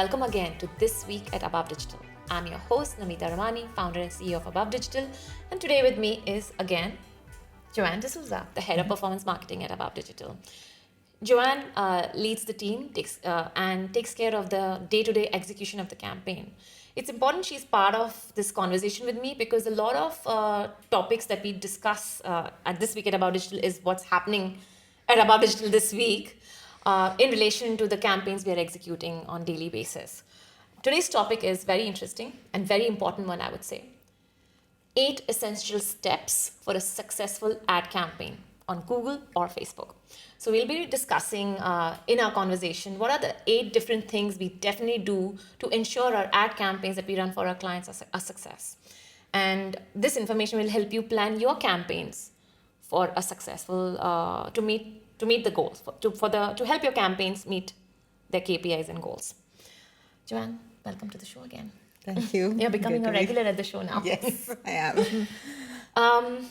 welcome again to This Week at Above Digital. I'm your host, Namita Ramani, founder and CEO of Above Digital. And today with me is, again, Joanne D'Souza, the head of performance marketing at Above Digital. Joanne leads the team and takes care of the day-to-day execution of the campaign. It's important she's part of this conversation with me because a lot of topics that we discuss at This Week at Above Digital is what's happening at Above Digital this week in relation to the campaigns we are executing on a daily basis. Today's topic is very interesting and very important one, I would say. 8 essential steps for a successful ad campaign on Google or Facebook. So we'll be discussing in our conversation what are the 8 different things we definitely do to ensure our ad campaigns that we run for our clients are a success. And this information will help you plan your campaigns for a successful to meet the goals to help your campaigns meet their KPIs and goals. Joanne, welcome to the show again. Thank you. You're becoming a regular at the show now. Yes, I am.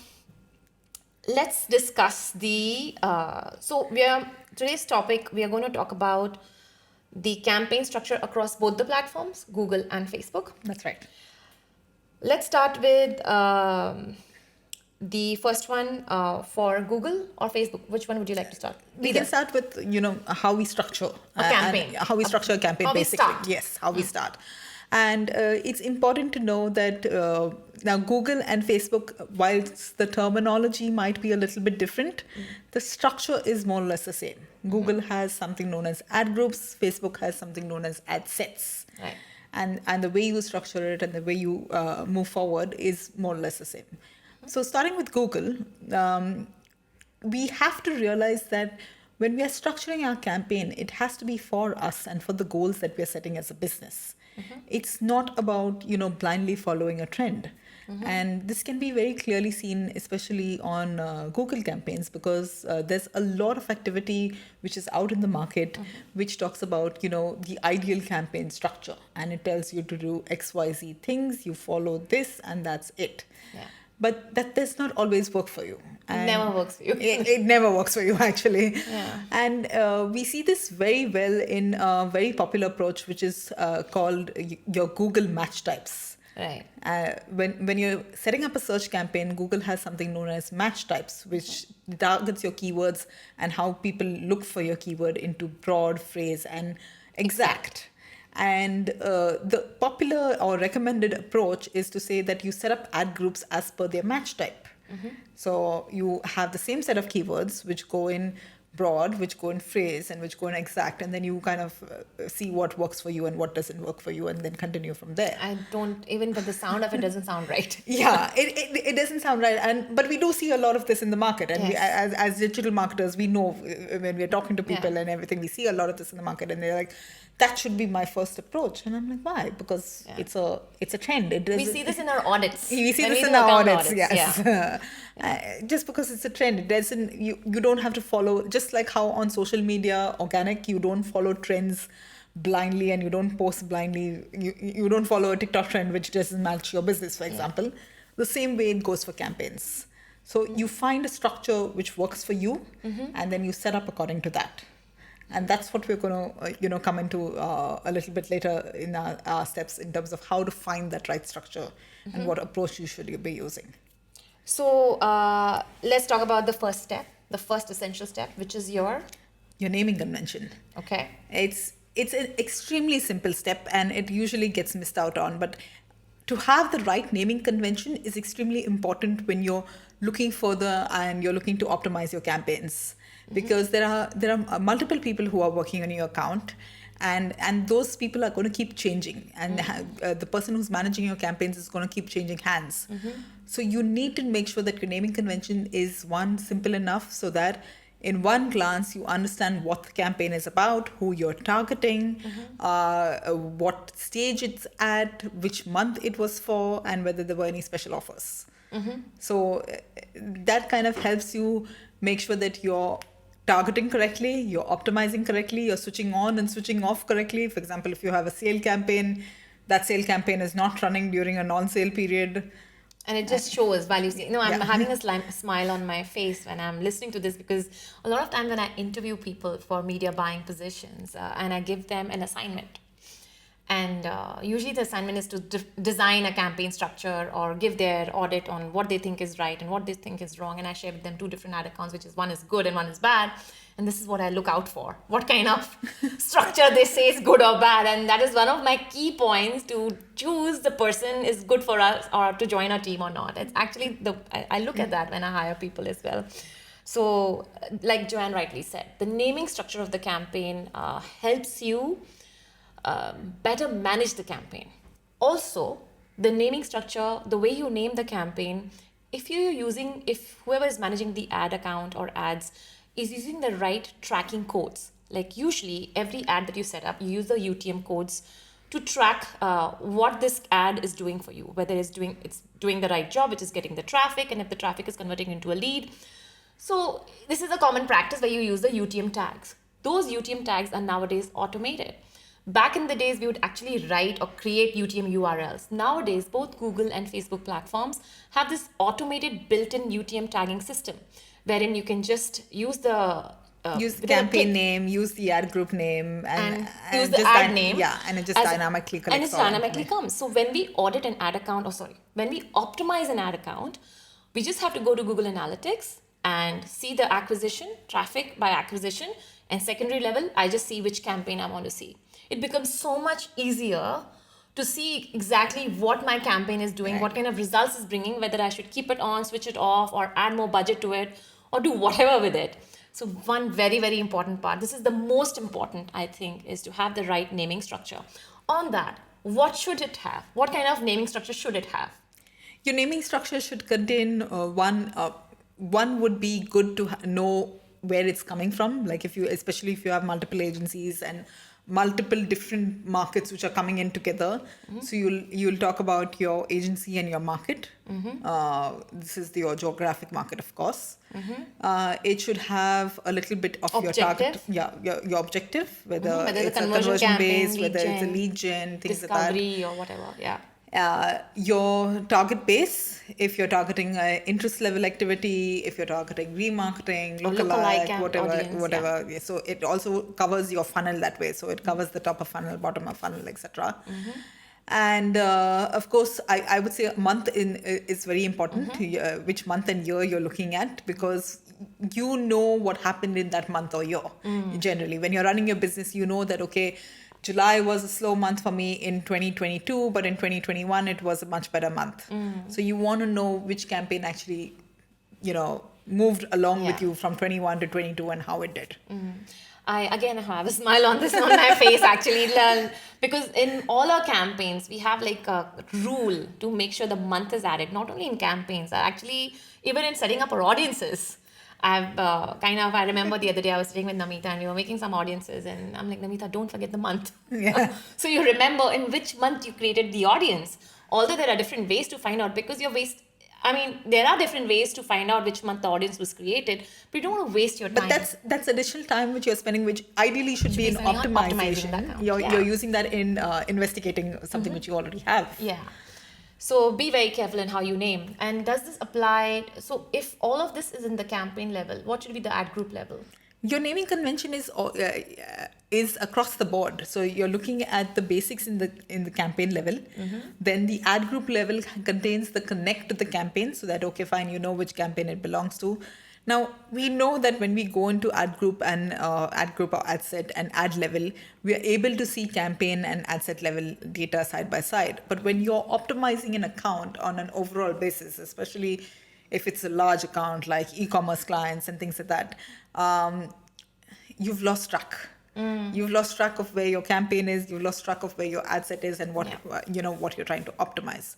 Let's discuss today's topic, we are going to talk about the campaign structure across both the platforms, Google and Facebook. That's right. Let's start with the first one for Google or Facebook. Which one would you like to start? We can start with, how we structure a campaign. How we structure a campaign, basically. Yes, how we start. And it's important to know that now Google and Facebook, whilst the terminology might be a little bit different, the structure is more or less the same. Google has something known as ad groups. Facebook has something known as ad sets. Right. And the way you structure it and the way you move forward is more or less the same. So starting with Google, we have to realize that when we are structuring our campaign, it has to be for us and for the goals that we are setting as a business. It's not about, blindly following a trend. And this can be very clearly seen, especially on Google campaigns, because there's a lot of activity which is out in the market, which talks about, the ideal campaign structure. And it tells you to do X, Y, Z things, you follow this, and that's it. Yeah. But that does not always work for you. It never works for you. It never works for you, actually. Yeah. And we see this very well in a very popular approach, which is called your Google match types. Right. When you're setting up a search campaign, Google has something known as match types, which targets your keywords and how people look for your keyword into broad, phrase, and exact. And the popular or recommended approach is to say that you set up ad groups as per their match type. So you have the same set of keywords which go in broad, which go in phrase, and which go in exact, and then you kind of see what works for you and what doesn't work for you, and then continue from there. I don't, even with the sound of it doesn't sound right. Yeah, it doesn't sound right, but we do see a lot of this in the market, and yes. we, as digital marketers, we know when we're talking to people and everything, we see a lot of this in the market, and they're like, that should be my first approach. And I'm like, why? Because it's a trend. We see this in our audits. We see this in our audits, yes. Yeah. Just because it's a trend, it doesn't. You don't have to follow. Just like how on social media, organic, you don't follow trends blindly, and you don't post blindly. You don't follow a TikTok trend which doesn't match your business, for example. The same way it goes for campaigns. So you find a structure which works for you, and then you set up according to that. And that's what we're going to, come into a little bit later in our steps in terms of how to find that right structure and what approach you should be using. So let's talk about the first step, the first essential step, which is your naming convention. Okay. It's an extremely simple step, and it usually gets missed out on. But to have the right naming convention is extremely important when you're looking further and you're looking to optimize your campaigns. Because there are multiple people who are working on your account, and those people are going to keep changing, and the person who's managing your campaigns is going to keep changing hands. So you need to make sure that your naming convention is simple enough so that in one glance you understand what the campaign is about, who you're targeting, what stage it's at, which month it was for, and whether there were any special offers. So that kind of helps you make sure that you're targeting correctly, you're optimizing correctly, you're switching on and switching off correctly. For example, if you have a sale campaign, that sale campaign is not running during a non-sale period. And it just shows while you see. No, I'm having a smile on my face when I'm listening to this, because a lot of times when I interview people for media buying positions and I give them an assignment, And usually the assignment is to design a campaign structure or give their audit on what they think is right and what they think is wrong. And I share with them two different ad accounts, which is one is good and one is bad. And this is what I look out for. What kind of structure they say is good or bad. And that is one of my key points to choose the person is good for us or to join our team or not. It's actually I look at that when I hire people as well. So like Joanne rightly said, the naming structure of the campaign helps you better manage the campaign. Also, the naming structure, the way you name the campaign, if whoever is managing the ad account or ads is using the right tracking codes, like usually every ad that you set up, you use the UTM codes to track what this ad is doing for you, whether it's doing the right job, which is getting the traffic, and if the traffic is converting into a lead. So this is a common practice where you use the UTM tags. Those UTM tags are nowadays automated. Back in the days, we would actually write or create UTM URLs. Nowadays, both Google and Facebook platforms have this automated built-in UTM tagging system, wherein you can just use the use the campaign name, use the ad group name, and use the ad name. Yeah, and it just dynamically collects. And it dynamically comes. So when we audit an ad account, when we optimize an ad account, we just have to go to Google Analytics and see the acquisition, traffic by acquisition, and secondary level, I just see which campaign I want to see. It becomes so much easier to see exactly what my campaign is doing, what kind of results it's bringing, whether I should keep it on, switch it off, or add more budget to it, or do whatever with it. So one very, very important part, this is the most important, I think, is to have the right naming structure. On that, what should it have? What kind of naming structure should it have? Your naming structure should contain one would be good to know where it's coming from. Like especially if you have multiple agencies and multiple different markets which are coming in together. Mm-hmm. So you'll talk about your agency and your market. Mm-hmm. This is your geographic market, of course. Mm-hmm. It should have a little bit of objective. your objective, whether it's a conversion campaign, based, whether it's a lead gen, things like that. Discovery or whatever, yeah. Your target base, if you're targeting interest level activity, if you're targeting remarketing, lookalike, whatever. Yeah. So it also covers your funnel that way. So it covers the top of funnel, bottom of funnel, etc. Mm-hmm. And of course, I would say month is very important. Mm-hmm. Which month and year you're looking at, because you know what happened in that month or year. Generally, when you're running your business, you know that July was a slow month for me in 2022, but in 2021, it was a much better month. So you want to know which campaign actually, moved along with you from 21 to 22 and how it did. I again have a smile on my face actually, because in all our campaigns, we have like a rule to make sure the month is added, not only in campaigns, actually even in setting up our audiences. I remember the other day I was sitting with Namita and we were making some audiences and I'm like, Namita, don't forget the month. Yeah. So you remember in which month you created the audience. Although there are different ways to find out, because there are different ways to find out which month the audience was created, but you don't want to waste your time. But that's additional time which you're spending, which ideally should be in optimization. You're using that in investigating something which you already have. Yeah. So be very careful in how you name. And does this apply? So if all of this is in the campaign level, what should be the ad group level? Your naming convention is across the board. So you're looking at the basics in the campaign level. Mm-hmm. Then the ad group level contains the connect to the campaign, so that fine, you know which campaign it belongs to. Now, we know that when we go into ad group or ad set and ad level, we are able to see campaign and ad set level data side by side. But when you're optimizing an account on an overall basis, especially if it's a large account like e-commerce clients and things like that, you've lost track. You've lost track of where your campaign is. You've lost track of where your ad set is and what you're trying to optimize.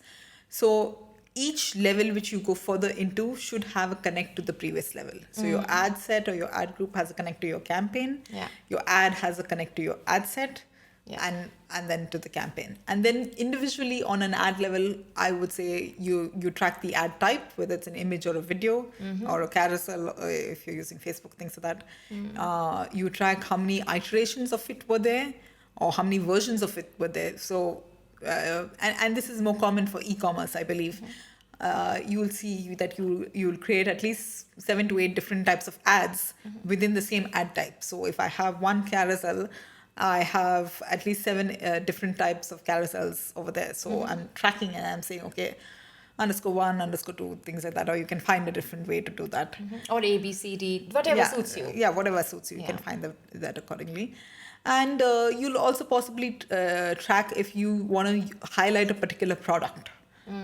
So each level which you go further into should have a connect to the previous level. So your ad set or your ad group has a connect to your campaign. Yeah. Your ad has a connect to your ad set. Yeah. And then to the campaign. And then individually on an ad level, I would say you track the ad type, whether it's an image or a video or a carousel, if you're using Facebook, things like that. You track how many iterations of it were there or how many versions of it were there. So, and this is more common for e-commerce, I believe. You will see that you'll create at least 7 to 8 different types of ads within the same ad type. So if I have one carousel, I have at least 7 different types of carousels over there. So I'm tracking and I'm saying, okay, _1, _2, things like that. Or you can find a different way to do that. Or A, B, C, D, whatever suits you. Yeah, whatever suits you. You Yeah. can find that accordingly. And you'll also possibly track if you want to highlight a particular product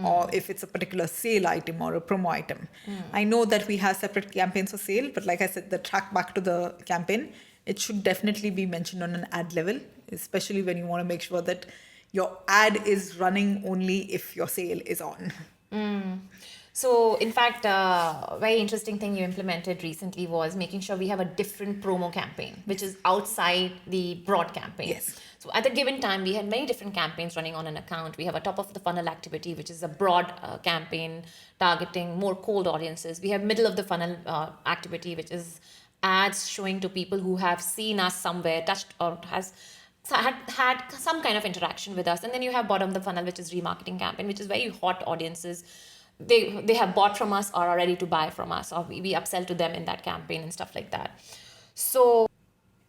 or if it's a particular sale item or a promo item. I know that we have separate campaigns for sale, but like I said, the track back to the campaign, it should definitely be mentioned on an ad level, especially when you want to make sure that your ad is running only if your sale is on. So, in fact, a very interesting thing you implemented recently was making sure we have a different promo campaign, which is outside the broad campaign. Yes. So, at a given time, we had many different campaigns running on an account. We have a top of the funnel activity, which is a broad campaign targeting more cold audiences. We have middle of the funnel activity, which is ads showing to people who have seen us somewhere, touched or had some kind of interaction with us. And then you have bottom of the funnel, which is remarketing campaign, which is very hot audiences. They have bought from us or are ready to buy from us, or we upsell to them in that campaign and stuff like that. So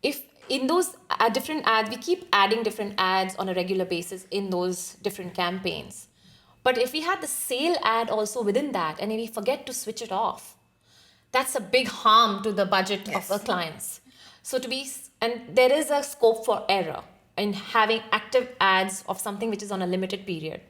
if in those different ads, we keep adding different ads on a regular basis in those different campaigns. But if we had the sale ad also within that and we forget to switch it off, that's a big harm to the budget of the clients. So and there is a scope for error in having active ads of something which is on a limited period.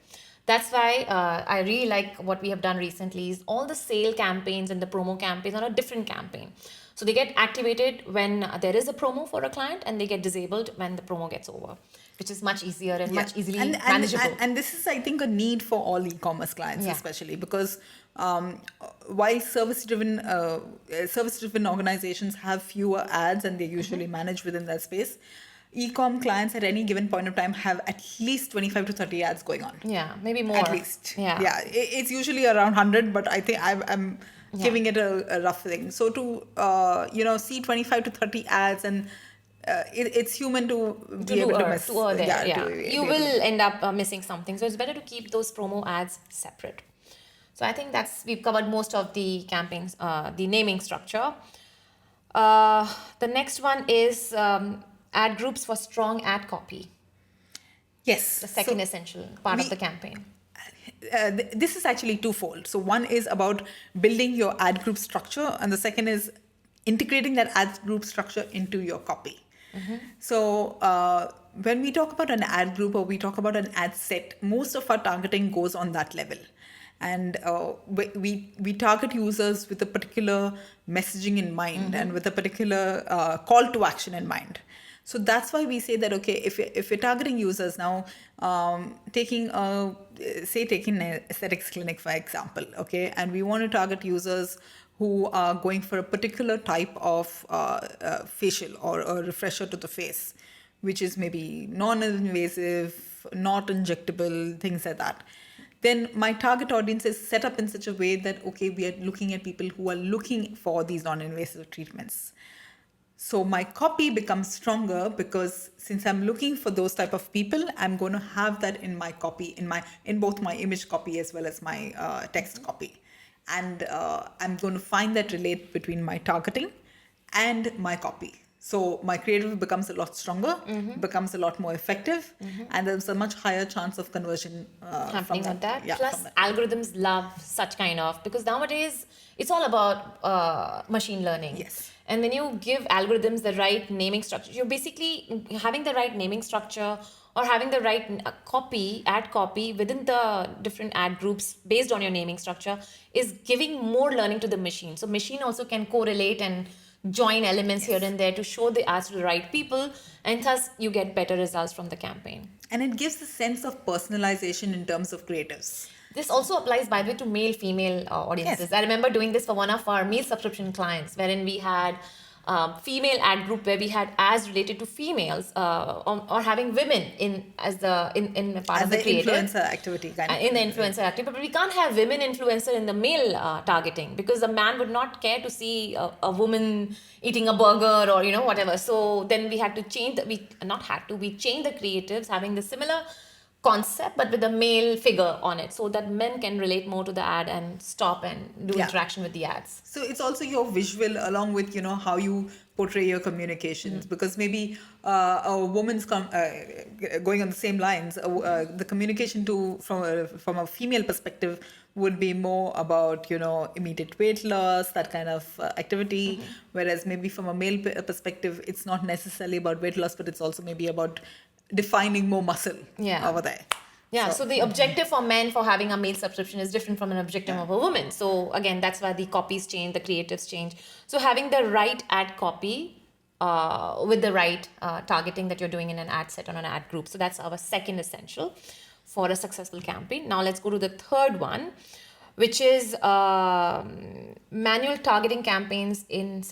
That's why I really like what we have done recently is all the sale campaigns and the promo campaigns are a different campaign. So they get activated when there is a promo for a client and they get disabled when the promo gets over, which is much easier and much easily manageable. And this is, I think, a need for all e-commerce clients, especially because while service-driven organizations have fewer ads and they usually manage within that space, e-com clients at any given point of time have at least 25 to 30 ads going on. Yeah, maybe more. At least. Yeah. It's usually around 100, but I think I'm giving it a rough thing. So to see 25 to 30 ads and it's human to be able to miss. You will end up missing something. So it's better to keep those promo ads separate. So I think we've covered most of the campaigns, the naming structure. The next one is ad groups for strong ad copy. Yes. The second essential part of the campaign. This is actually twofold. So one is about building your ad group structure, and the second is integrating that ad group structure into your copy. So when we talk about an ad group or we talk about an ad set, most of our targeting goes on that level. And we target users with a particular messaging in mind and with a particular call to action in mind. So that's why we say that, okay, if we're targeting users now, taking an aesthetics clinic, for example, okay, and we want to target users who are going for a particular type of facial or a refresher to the face, which is maybe non-invasive, not injectable, things like that. Then my target audience is set up in such a way that, okay, we are looking at people who are looking for these non-invasive treatments. So my copy becomes stronger because since I'm looking for those type of people, I'm going to have that in my copy, in both my image copy as well as my text copy. And I'm going to find that relate between my targeting and my copy. So my creative becomes a lot stronger, becomes a lot more effective, and there's a much higher chance of conversion happening from on that. Yeah, Plus, algorithms love such kind of, because nowadays it's all about machine learning. Yes. And when you give algorithms the right naming structure, you're basically having the right naming structure or having the right ad copy within the different ad groups based on your naming structure is giving more learning to the machine. So machine also can correlate and join elements here and there to show the ads to the right people, and thus you get better results from the campaign. And it gives a sense of personalization in terms of creatives. This also applies, by the way, to male-female audiences. Yes. I remember doing this for one of our meal subscription clients, wherein we had female ad group where we had ads related to females or having women in part of the creative. Influencer activity kind of. In the influencer activity. But we can't have women influencer in the male targeting because a man would not care to see a woman eating a burger or, whatever. So then we had to change, we changed the creatives having the similar concept, but with a male figure on it, so that men can relate more to the ad and stop and do Yeah. interaction with the ads. So it's also your visual along with, how you portray your communications, because maybe a woman's going on the same lines, the communication from a female perspective would be more about, immediate weight loss, that kind of activity, whereas maybe from a male perspective, it's not necessarily about weight loss, but it's also maybe about defining more muscle over there. Yeah, so the objective for men for having a male subscription is different from an objective of a woman. So again, that's why the copies change, the creatives change. So having the right ad copy with the right targeting that you're doing in an ad set on an ad group. So that's our second essential for a successful campaign. Now let's go to the third one, which is manual targeting campaigns in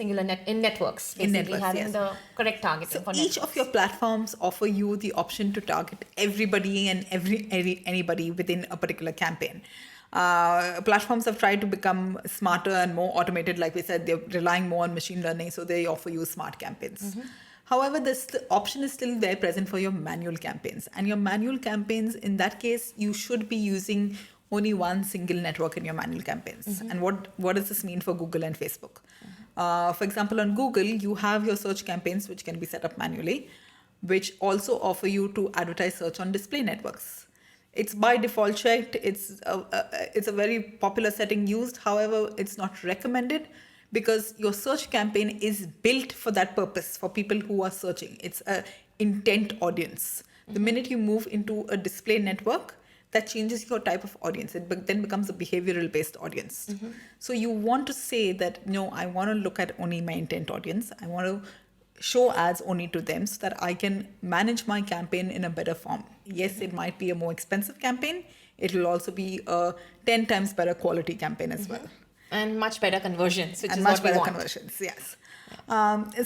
networks. Basically having the correct targeting So for each networks. of your platforms offer you the option to target everybody and anybody within a particular campaign. Platforms have tried to become smarter and more automated. Like we said, they're relying more on machine learning, so they offer you smart campaigns. However, the option is still there present for your manual campaigns. And your manual campaigns, in that case, you should be using only one single network in your manual campaigns. And what does this mean for Google and Facebook? For example, on Google, you have your search campaigns, which can be set up manually, which also offer you to advertise search on display networks. It's by default checked. It's a very popular setting used. However, it's not recommended because your search campaign is built for that purpose, for people who are searching. It's an intent audience. The minute you move into a display network, that changes your type of audience. It then becomes a behavioral based audience. So you want to say that, no, I want to look at only my intent audience. I want to show ads only to them so that I can manage my campaign in a better form. Yes, it might be a more expensive campaign. It will also be a 10 times better quality campaign as well. And much better conversions, which And is much what we better want. conversions, yes.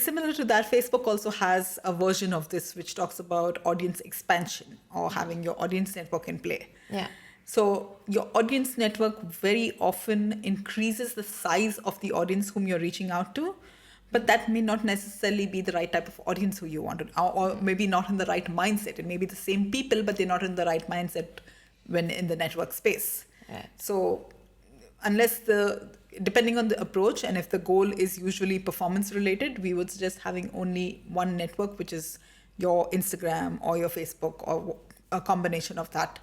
Similar to that, Facebook also has a version of this which talks about audience expansion or having your audience network in play. Yeah. So your audience network very often increases the size of the audience whom you're reaching out to, but that may not necessarily be the right type of audience who you want to, or maybe not in the right mindset. It may be the same people, but they're not in the right mindset when in the network space. Right. So depending on the approach, and if the goal is usually performance related, we would suggest having only one network, which is your Instagram or your Facebook or a combination of that,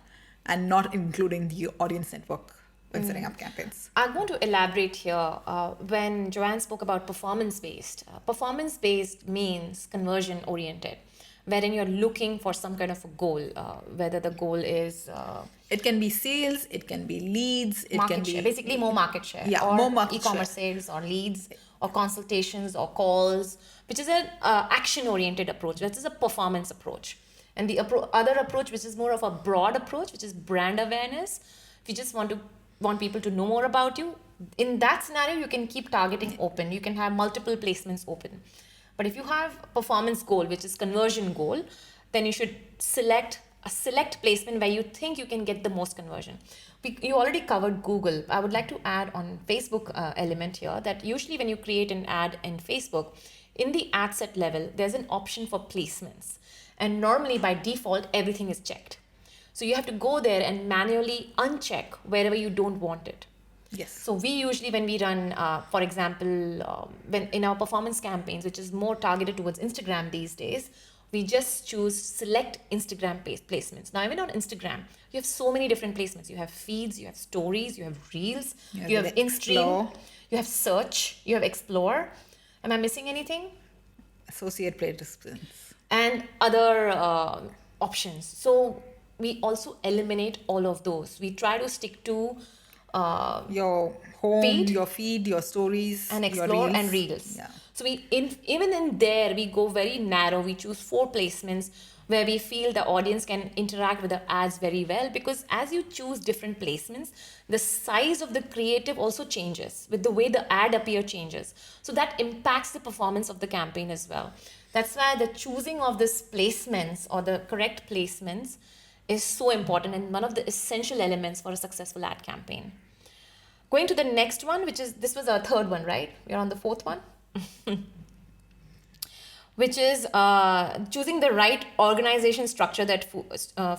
and not including the audience network when setting up campaigns. I'm going to elaborate here. When Joanne spoke about performance-based means conversion-oriented, wherein you're looking for some kind of a goal, whether the goal is it can be sales, it can be leads, it market can be share, basically more market share, Yeah, or more market e-commerce sales, or leads, or consultations, or calls, which is an action-oriented approach. That is a performance approach. And the other approach, which is more of a broad approach, which is brand awareness. If you just want people to know more about you, in that scenario, you can keep targeting open. You can have multiple placements open. But if you have a performance goal, which is conversion goal, then you should select a select placement where you think you can get the most conversion. You already covered Google. I would like to add on Facebook element here that usually when you create an ad in Facebook, in the ad set level, there's an option for placements. And normally by default, everything is checked. So you have to go there and manually uncheck wherever you don't want it. Yes. So we usually, when we run, for example, when in our performance campaigns, which is more targeted towards Instagram these days, we just choose select Instagram placements. Now, even on Instagram, you have so many different placements. You have feeds, you have stories, you have reels, you have in-stream, you have search, you have explore. Am I missing anything? Associate participants. And other options. So we also eliminate all of those. We try to stick to your home, your feed, your stories, and explore your and reels. Yeah. So even in there, we go very narrow. We choose 4 placements where we feel the audience can interact with the ads very well, because as you choose different placements, the size of the creative also changes with the way the ad appear changes. So that impacts the performance of the campaign as well. That's why the choosing of these placements or the correct placements is so important and one of the essential elements for a successful ad campaign. Going to the next one, this was our third one, right? We're on the fourth one. which is choosing the right organization structure that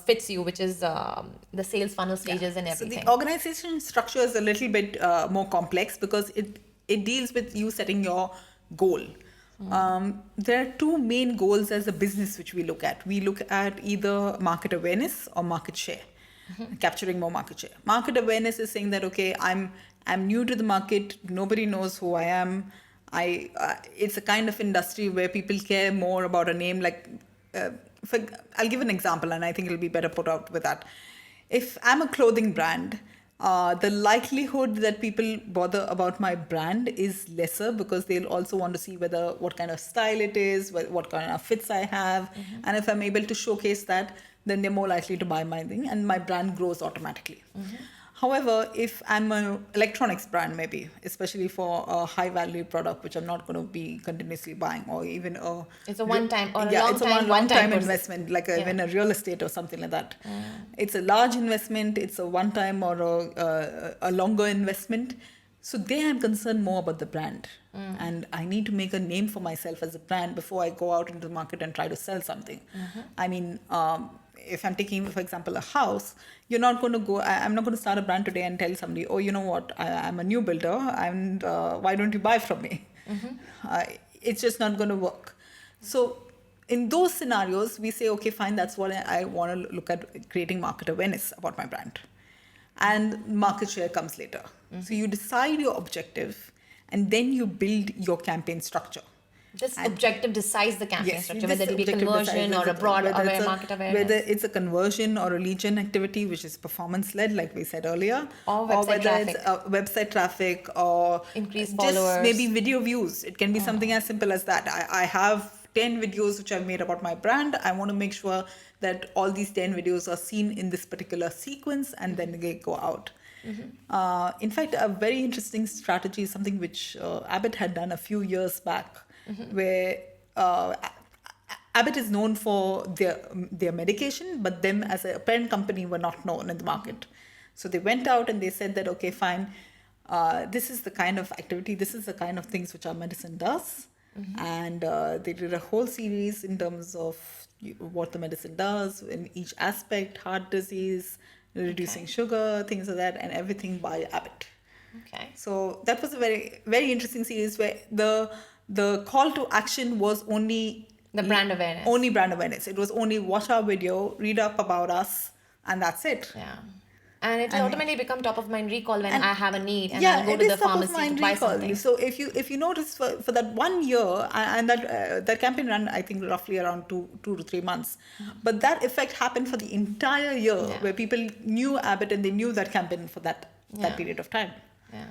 fits you, which is the sales funnel stages and everything. So the organization structure is a little bit more complex because it deals with you setting your goal. There are two main goals as a business which we look at. We look at either market awareness or market share, capturing more market share. Market awareness is saying that, okay, I'm new to the market, nobody knows who I am. It's a kind of industry where people care more about a name. Like, I'll give an example, and I think it'll be better put out with that. If I'm a clothing brand, the likelihood that people bother about my brand is lesser because they'll also want to see what kind of style it is, what kind of fits I have, and if I'm able to showcase that, then they're more likely to buy my thing, and my brand grows automatically. However, if I'm an electronics brand, maybe, especially for a high value product, which I'm not going to be continuously buying, or even it's a one-time or it's a long-time person. investment, like even a real estate or something like that. It's a large investment. It's a one-time or a longer investment. So there, I'm concerned more about the brand, and I need to make a name for myself as a brand before I go out into the market and try to sell something. I mean, if I'm taking, for example, a house, I'm not going to start a brand today and tell somebody, oh, you know what, I'm a new builder, and why don't you buy from me? It's just not going to work. So in those scenarios, we say, okay, fine, that's what I want to look at, creating market awareness about my brand. And market share comes later. So you decide your objective, and then you build your campaign structure. This objective decides the campaign structure, whether it be conversion or a broad market awareness. Whether it's a conversion or a lead gen activity, which is performance-led, like we said earlier. Or website traffic. It's website traffic or increased just followers. Maybe video views. It can be something as simple as that. I have 10 videos which I've made about my brand. I want to make sure that all these 10 videos are seen in this particular sequence, and then they go out. In fact, a very interesting strategy is something which Abbott had done a few years back, where Abbott is known for their medication, but them as a parent company were not known in the market. So they went out and they said that, okay, fine, this is the kind of activity, this is the kind of things which our medicine does. And they did a whole series in terms of what the medicine does in each aspect, heart disease, reducing sugar, things like that, and everything by Abbott. Okay. So that was a very, very interesting series where the call to action was only the brand awareness. Only brand awareness. It was only watch our video, read up about us, and that's it. Yeah. And it will automatically become top of mind recall when I have a need, and I'll go to the pharmacy to buy something. So if you notice for that 1 year, and that campaign ran, I think, roughly around 2 to 3 months, but that effect happened for the entire year, where people knew Abbott and they knew that campaign for that period of time. Yeah.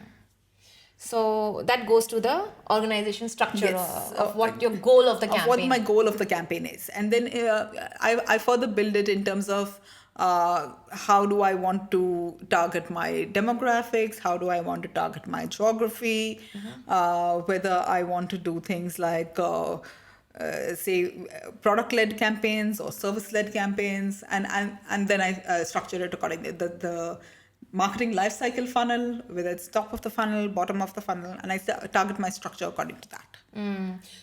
So that goes to the organization structure of what your goal of the campaign. Of what my goal of the campaign is. And then I further build it in terms of how do I want to target my demographics, how do I want to target my geography, whether I want to do things like say product-led campaigns or service-led campaigns, and then I structure it accordingly. The marketing lifecycle funnel, whether it's top of the funnel, bottom of the funnel, and I target my structure according to that.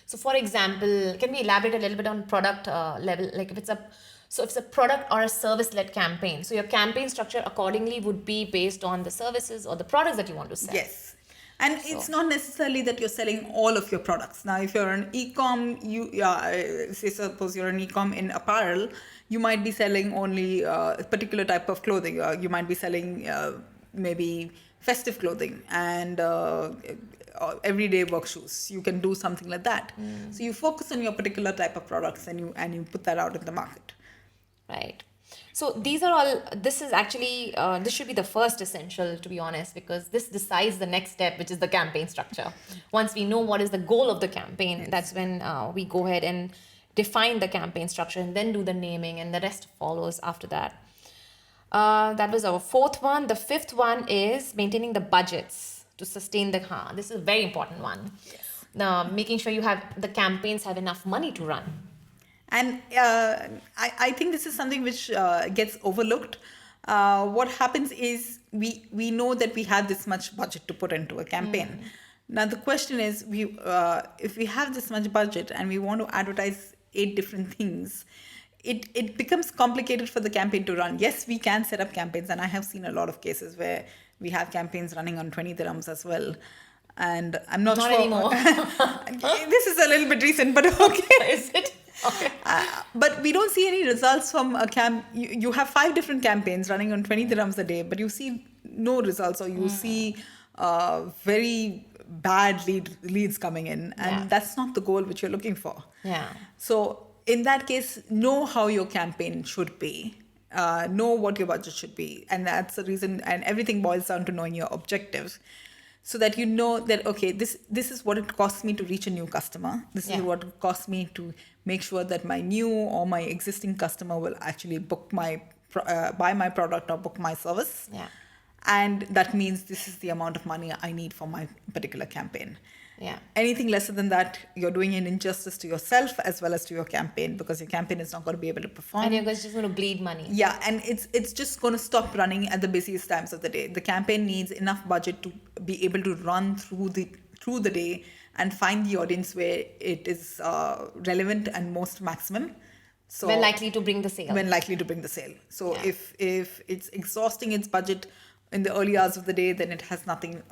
So for example, can we elaborate a little bit on product level? Like if it's a product or a service-led campaign, so your campaign structure accordingly would be based on the services or the products that you want to sell. Yes. And it's not necessarily that you're selling all of your products. Now, if you're an e-com, say suppose you're an e-com in apparel, you might be selling only a particular type of clothing. You might be selling maybe festive clothing and everyday work shoes. You can do something like that. So you focus on your particular type of products and you put that out in the market. Right. So these are all, this is actually, this should be the first essential, to be honest, because this decides the next step, which is the campaign structure. Once we know what is the goal of the campaign, that's when we go ahead and define the campaign structure and then do the naming, and the rest follows after that. That was our fourth one. The fifth one is maintaining the budgets to sustain the, this is a very important one. Yes. Now, making sure the campaigns have enough money to run. And I think this is something which gets overlooked. What happens is we know that we have this much budget to put into a campaign. Now the question is, if we have this much budget and we want to advertise 8 different things, it becomes complicated for the campaign to run. Yes, we can set up campaigns, and I have seen a lot of cases where we have campaigns running on 20 dirhams as well. And I'm not Not sure. anymore. This is a little bit recent, but okay. Is it? Okay. But we don't see any results from a You have 5 different campaigns running on 20 dirhams a day, but you see no results, or you see very bad leads coming in, and that's not the goal which you're looking for. Yeah. So in that case, know how your campaign should be, know what your budget should be, and that's the reason. And everything boils down to knowing your objectives, so that you know that, okay, this is what it costs me to reach a new customer. This is what it costs me to make sure that my new or my existing customer will actually buy my product or book my service. Yeah. And that means this is the amount of money I need for my particular campaign. Yeah. Anything lesser than that, you're doing an injustice to yourself as well as to your campaign, because your campaign is not going to be able to perform. And you're just going to bleed money. Yeah, and it's just going to stop running at the busiest times of the day. The campaign needs enough budget to be able to run through the day and find the audience where it is relevant and most maximum. So when likely to bring the sale. So if it's exhausting its budget in the early hours of the day, then it has nothing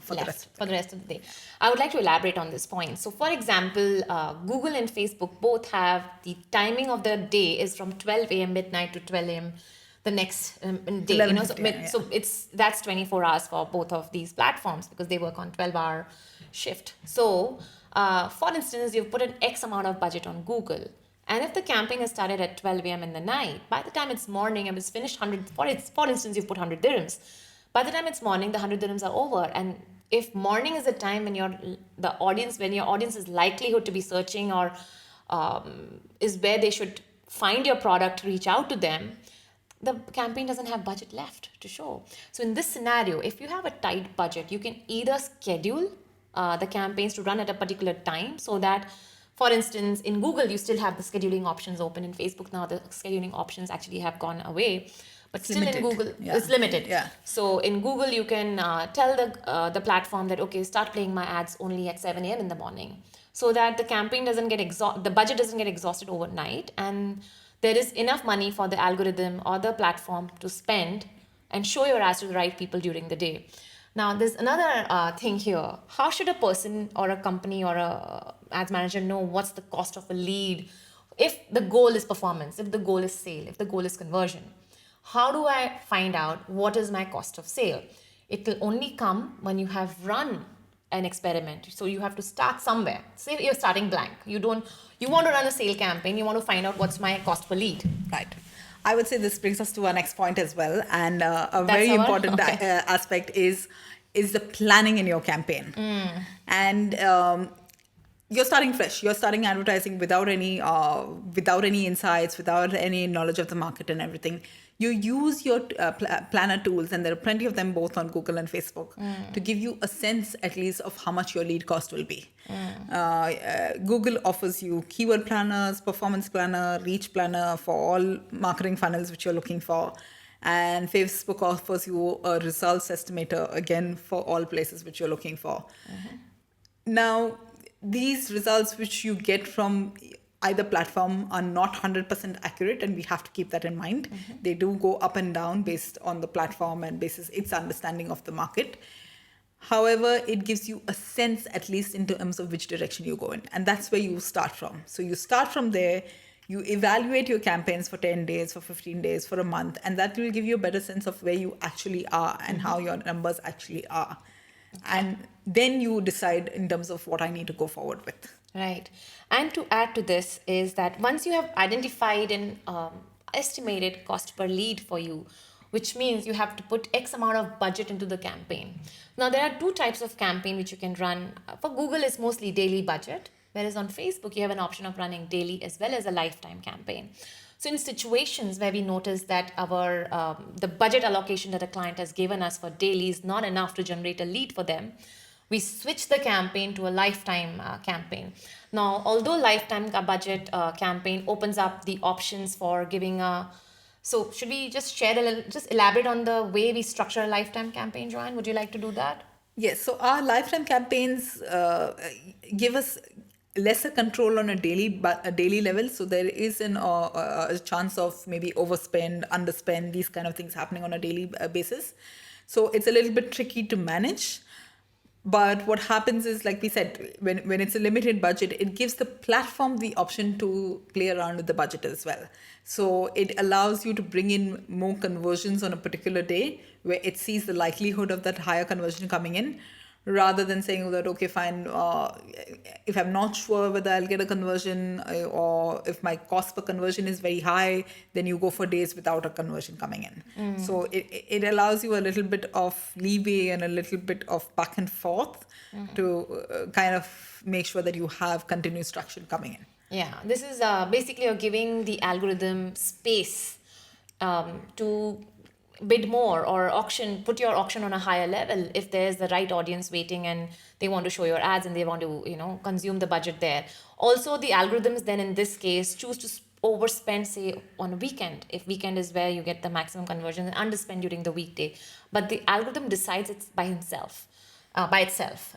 for the rest of the day. I would like to elaborate on this point. So, for example, Google and Facebook both have the timing of the day is from 12 a.m. midnight to 12 a.m. the next day. So that's 24 hours for both of these platforms, because they work on 12-hour shift. So, for instance, you've put an X amount of budget on Google. And if the campaign has started at 12 a.m. in the night, by the time it's morning and it's finished, for instance, you've put 100 dirhams. By the time it's morning, the 100 dirhams are over. And if morning is the time when your audience is likelihood to be searching, or is where they should find your product, reach out to them, the campaign doesn't have budget left to show. So in this scenario, if you have a tight budget, you can either schedule the campaigns to run at a particular time, so that, for instance, in Google, you still have the scheduling options open. In Facebook now, the scheduling options actually have gone away. But still in Google, it's limited. Yeah. So in Google, you can tell the platform that, okay, start playing my ads only at 7 a.m. in the morning, so that the campaign doesn't get the budget doesn't get exhausted overnight, and there is enough money for the algorithm or the platform to spend and show your ads to the right people during the day. Now, there's another thing here. How should a person or a company or a ads manager know what's the cost of a lead if the goal is performance, if the goal is sale, if the goal is conversion? How do I find out what is my cost of sale? It will only come when you have run an experiment. So you have to start somewhere. Say you're starting blank. You want to run a sale campaign. You want to find out what's my cost per lead. Right. I would say this brings us to our next point as well. And a very important aspect is the planning in your campaign. And you're starting fresh. You're starting advertising without any insights, without any knowledge of the market and everything. You use your planner tools, and there are plenty of them both on Google and Facebook, to give you a sense at least of how much your lead cost will be. Google offers you keyword planners, performance planner, reach planner for all marketing funnels which you're looking for. And Facebook offers you a results estimator, again, for all places which you're looking for. Now, these results which you get from either platform are not 100% accurate, and we have to keep that in mind. They do go up and down based on the platform and basis its understanding of the market. However, it gives you a sense, at least in terms of which direction you go in. And that's where you start from. So you start from there, you evaluate your campaigns for 10 days, for 15 days, for a month, and that will give you a better sense of where you actually are and how your numbers actually are. And then you decide in terms of what I need to go forward with. Right. And to add to this is that once you have identified an estimated cost per lead for you, which means you have to put X amount of budget into the campaign. Now, there are two types of campaign which you can run. For Google, it's mostly daily budget, whereas on Facebook, you have an option of running daily as well as a lifetime campaign. So in situations where we notice that our the budget allocation that a client has given us for daily is not enough to generate a lead for them, we switch the campaign to a lifetime campaign. Now, although lifetime budget campaign opens up the options for giving a... So should we just share just elaborate on the way we structure a lifetime campaign, Joanne? Would you like to do that? Yes, so our lifetime campaigns give us lesser control on a daily level. So there is a chance of maybe overspend, underspend, these kind of things happening on a daily basis. So it's a little bit tricky to manage. But what happens is, like we said, when it's a limited budget, it gives the platform the option to play around with the budget as well. So it allows you to bring in more conversions on a particular day where it sees the likelihood of that higher conversion coming in, rather than saying that, okay, fine, if I'm not sure whether I'll get a conversion, or if my cost per conversion is very high, then you go for days without a conversion coming in. So it allows you a little bit of leeway and a little bit of back and forth to kind of make sure that you have continuous traction coming in. Yeah, this is basically you're giving the algorithm space to bid more or put your auction on a higher level if there's the right audience waiting and they want to show your ads and they want to, consume the budget there. Also, the algorithms then in this case choose to overspend, say, on a weekend, if weekend is where you get the maximum conversion, and underspend during the weekday. But the algorithm decides it's by itself,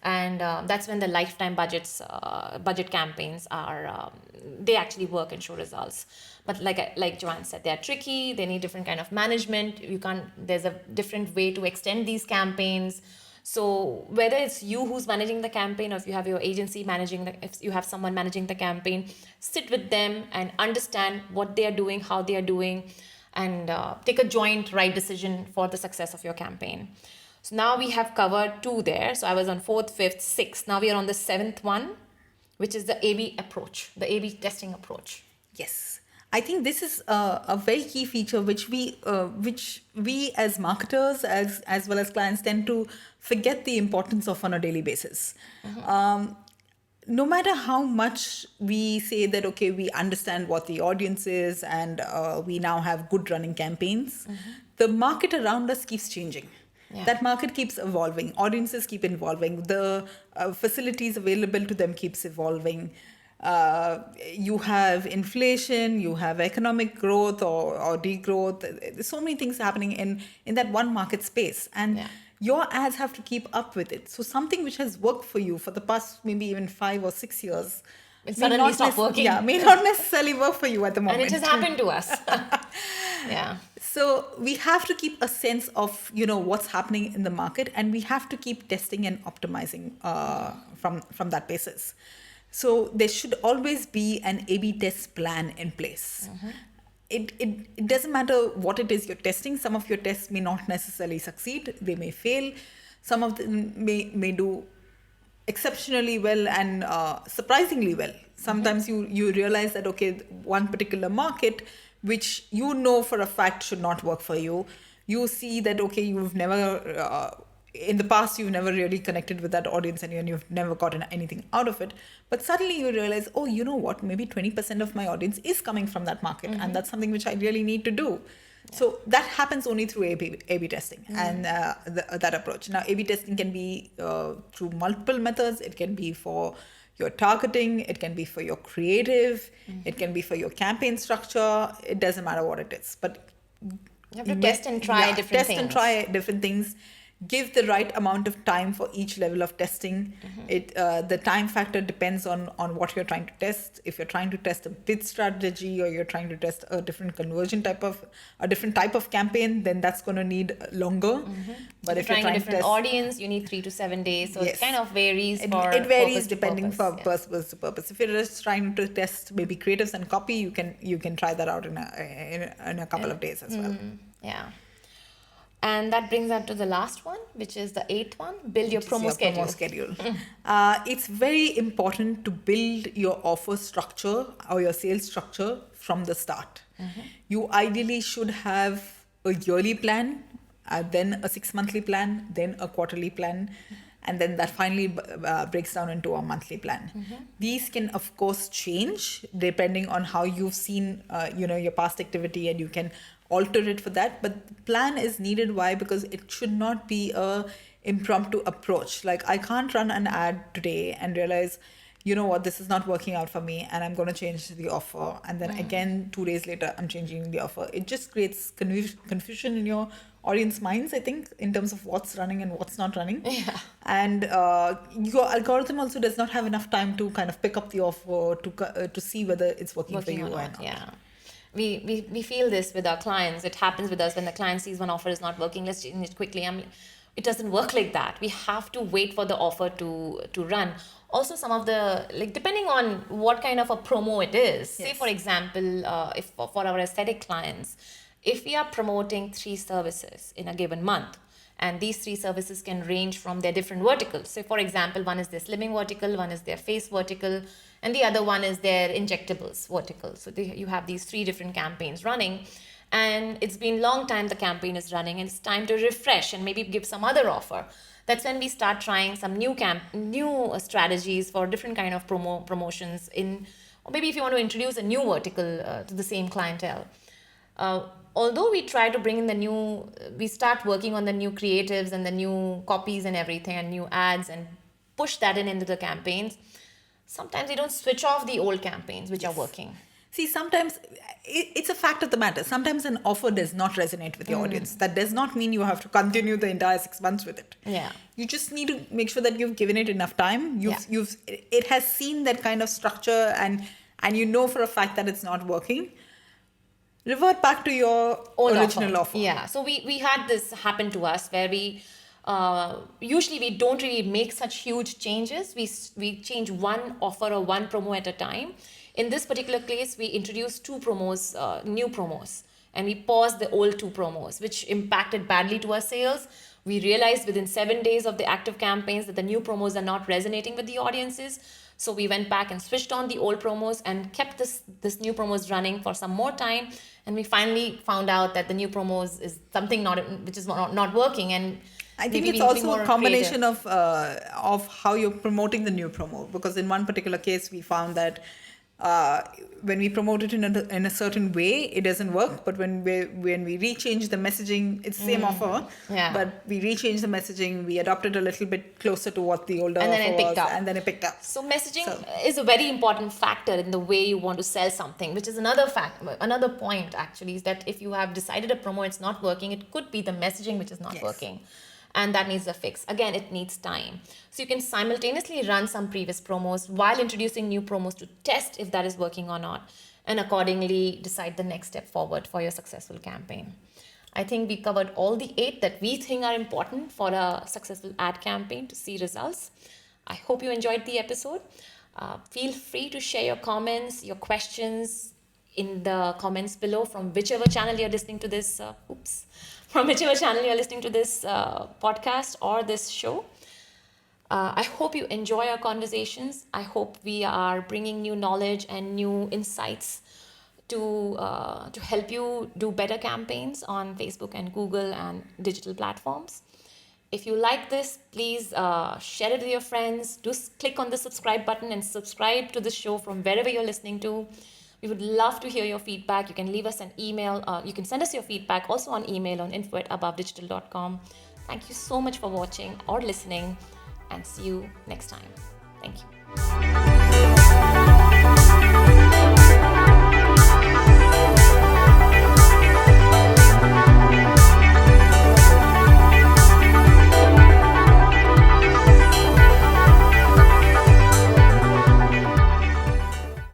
and that's when the lifetime budget campaigns are they actually work and show results. But like Joanne said, they're tricky. They need different kind of management. There's a different way to extend these campaigns. So whether it's you who's managing the campaign, or if you have your agency if you have someone managing the campaign, sit with them and understand what they are doing, how they are doing, and take a joint right decision for the success of your campaign. So now we have covered 2 there. So I was on 4th, 5th, 6th. Now we are on the 7th one, which is the A/B approach, the A/B testing approach. Yes, I think this is a very key feature which we as marketers as well as clients tend to forget the importance of on a daily basis. No matter how much we say that, okay, we understand what the audience is, and we now have good running campaigns, the market around us keeps changing. Yeah. That market keeps evolving. Audiences keep evolving. The facilities available to them keeps evolving. You have inflation, you have economic growth or degrowth. There's so many things happening in that one market space. And your ads have to keep up with it. So something which has worked for you for the past maybe even 5 or 6 years it suddenly stop working. Yeah, may not necessarily work for you at the moment. And it has happened to us. Yeah. So we have to keep a sense of, what's happening in the market, and we have to keep testing and optimizing from that basis. So there should always be an A/B test plan in place. It doesn't matter what it is you're testing. Some of your tests may not necessarily succeed. They may fail. Some of them may do exceptionally well and surprisingly well. Sometimes you realize that, okay, one particular market which for a fact should not work for you, you see that, okay, you've never in the past you've never really connected with that audience and you've never gotten anything out of it, but suddenly you realize, oh, you know what, maybe 20% of my audience is coming from that market, and that's something which I really need to do. So that happens only through A/B testing and that approach. Now, A/B testing can be through multiple methods. It can be for your targeting, it can be for your creative, it can be for your campaign structure. It doesn't matter what it is, but you have to test and try different things. Test and try different things. Give the right amount of time for each level of testing. The time factor depends on what you're trying to test. If you're trying to test a bid strategy, or you're trying to test a different a different type of campaign, then that's going to need longer. But if you're trying a different audience, you need 3 to 7 days. So it kind of varies. It varies depending from purpose to purpose. If you're just trying to test maybe creatives and copy, you can try that out in a couple of days as well. Yeah. And that brings us to the last one, which is the 8th one, build your promo schedule. It's very important to build your offer structure or your sales structure from the start. You ideally should have a yearly plan, then a 6-monthly plan, then a quarterly plan, and then that finally breaks down into a monthly plan. These can, of course, change depending on how you've seen your past activity, and you can alter it for that, but plan is needed. Why? Because it should not be a impromptu approach. Like, I can't run an ad today and realize, you know what, this is not working out for me and I'm going to change the offer. And then again, 2 days later, I'm changing the offer. It just creates confusion in your audience minds, I think, in terms of what's running and what's not running. Yeah. And your algorithm also does not have enough time to kind of pick up the offer to see whether it's working for you or not. Yeah. We feel this with our clients. It happens with us when the client sees one offer is not working, let's change it quickly. It doesn't work like that. We have to wait for the offer to run. Also, some of the, like, depending on what kind of a promo it is. Say, Yes. for example, if for our aesthetic clients, if we are promoting 3 services in a given month, and these 3 services can range from their different verticals. So, for example, one is their slimming vertical, one is their face vertical, and the other one is their injectables vertical. So you have these 3 different campaigns running, and it's been long time the campaign is running, and it's time to refresh and maybe give some other offer. That's when we start trying some new strategies for different kind of promotions or maybe if you want to introduce a new vertical to the same clientele. Although we try to bring in we start working on the new creatives and the new copies and everything and new ads and push that into the campaigns, sometimes we don't switch off the old campaigns which are working. See, sometimes it's a fact of the matter. Sometimes an offer does not resonate with your audience. That does not mean you have to continue the entire 6 months with it. Yeah. You just need to make sure that you've given it enough time. It has seen that kind of structure and you know for a fact that it's not working. Revert back to your original offer. Yeah. So we had this happen to us where we usually we don't really make such huge changes. We change one offer or one promo at a time. In this particular case, we introduced 2 promos, new promos, and we paused the old 2 promos, which impacted badly to our sales. We realized within 7 days of the active campaigns that the new promos are not resonating with the audiences. So we went back and switched on the old promos and kept this new promos running for some more time. And we finally found out that the new promos is something which is not working. And I think it's also a combination of how you're promoting the new promo. Because in one particular case, we found that when we promote it in a certain way, it doesn't work. But when we rechange the messaging, it's the same offer. Yeah. But we rechange the messaging, we adopted a little bit closer to what the older offer was, and then it picked up. So messaging is a very important factor in the way you want to sell something, which is another point actually, is that if you have decided a promo, it's not working, it could be the messaging which is not working. And that needs a fix. Again, it needs time. So you can simultaneously run some previous promos while introducing new promos to test if that is working or not, and accordingly decide the next step forward for your successful campaign. I think we covered all the 8 that we think are important for a successful ad campaign to see results. I hope you enjoyed the episode. Feel free to share your comments, your questions in the comments below from whichever channel you're listening to this. From whichever channel you're listening to this podcast or this show. I hope you enjoy our conversations. I hope we are bringing new knowledge and new insights to help you do better campaigns on Facebook and Google and digital platforms. If you like this, please share it with your friends. Just click on the subscribe button and subscribe to the show from wherever you're listening to. We would love to hear your feedback. You can leave us an email. You can send us your feedback also on email on info@abovedigital.com. Thank you so much for watching or listening, and see you next time. Thank you.